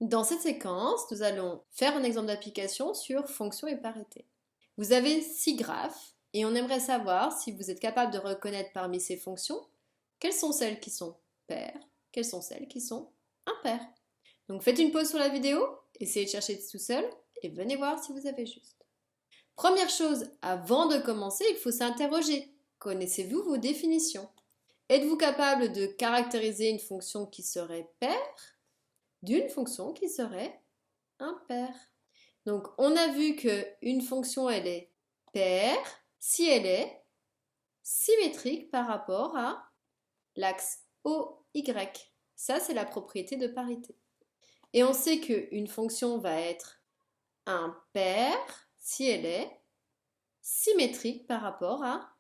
Dans cette séquence, nous allons faire un exemple d'application sur fonction et parité. Vous avez 6 graphes et on aimerait savoir si vous êtes capable de reconnaître parmi ces fonctions quelles sont celles qui sont paires, quelles sont celles qui sont impaires. Donc faites une pause sur la vidéo, essayez de chercher tout seul et venez voir si vous avez juste. Première chose, avant de commencer, il faut s'interroger. Connaissez-vous vos définitions? Êtes-vous capable de caractériser une fonction qui serait paire d'une fonction qui serait impaire? Donc on a vu qu'une fonction elle est paire si elle est symétrique par rapport à l'axe OY. Ça c'est la propriété de parité. Et on sait qu'une fonction va être impaire si elle est symétrique par rapport à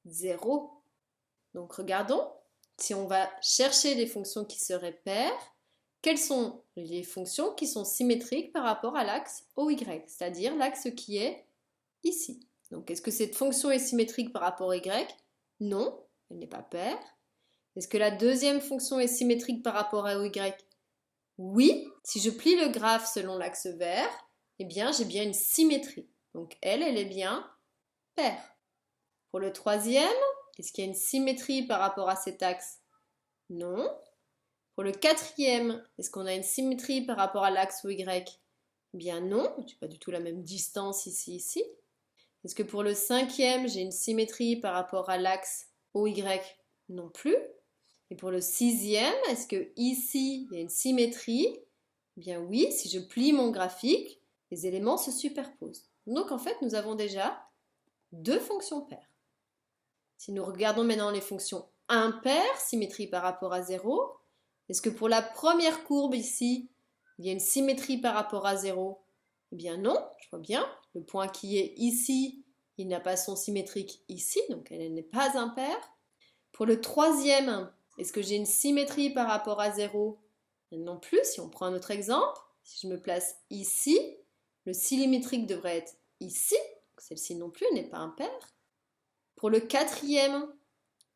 0. Donc regardons, si on va chercher des fonctions qui seraient paires, quelles sont les fonctions qui sont symétriques par rapport à l'axe OY, c'est-à-dire l'axe qui est ici. Donc est-ce que cette fonction est symétrique par rapport à Y? Non, elle n'est pas paire. Est-ce que la deuxième fonction est symétrique par rapport à Y? Oui, si je plie le graphe selon l'axe vert, eh bien j'ai bien une symétrie. Donc elle est bien paire. Pour le troisième, est-ce qu'il y a une symétrie par rapport à cet axe? Non. Pour le quatrième, est-ce qu'on a une symétrie par rapport à l'axe OY? Eh bien non, je n'ai pas du tout la même distance ici. Est-ce que pour le cinquième, j'ai une symétrie par rapport à l'axe OY? Non plus. Et pour le sixième, est-ce que ici, il y a une symétrie? Eh bien oui, si je plie mon graphique, les éléments se superposent. Donc en fait, nous avons déjà deux fonctions paires. Si nous regardons maintenant les fonctions impaires, symétrie par rapport à 0, est-ce que pour la première courbe ici, il y a une symétrie par rapport à 0? Eh bien non, je vois bien, le point qui est ici, il n'a pas son symétrique ici, donc elle n'est pas impaire. Pour le troisième, est-ce que j'ai une symétrie par rapport à 0? Non plus, si on prend un autre exemple, si je me place ici, le symétrique devrait être ici, celle-ci non plus n'est pas impaire. Pour le quatrième,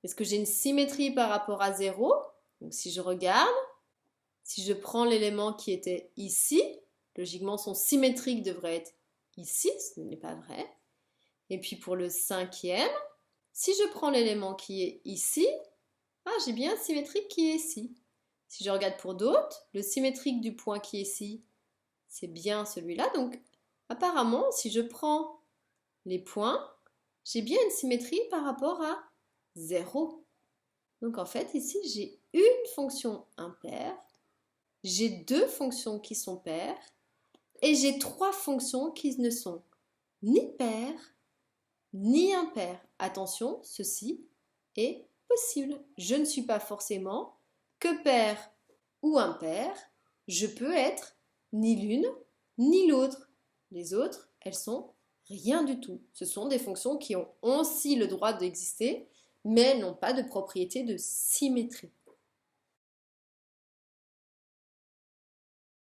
est-ce que j'ai une symétrie par rapport à 0? Donc si je regarde, si je prends l'élément qui était ici, logiquement son symétrique devrait être ici, ce n'est pas vrai. Et puis pour le cinquième, si je prends l'élément qui est ici, j'ai bien un symétrique qui est ici. Si je regarde pour d'autres, le symétrique du point qui est ici, c'est bien celui-là. Donc apparemment, si je prends les points, j'ai bien une symétrie par rapport à 0. Donc en fait, ici, j'ai une fonction impaire, j'ai deux fonctions qui sont paires, et j'ai trois fonctions qui ne sont ni paires, ni impaires. Attention, ceci est possible. Je ne suis pas forcément que paire ou impaire. Je peux être ni l'une, ni l'autre. Les autres, elles sont rien du tout. Ce sont des fonctions qui ont aussi le droit d'exister, mais elles n'ont pas de propriété de symétrie.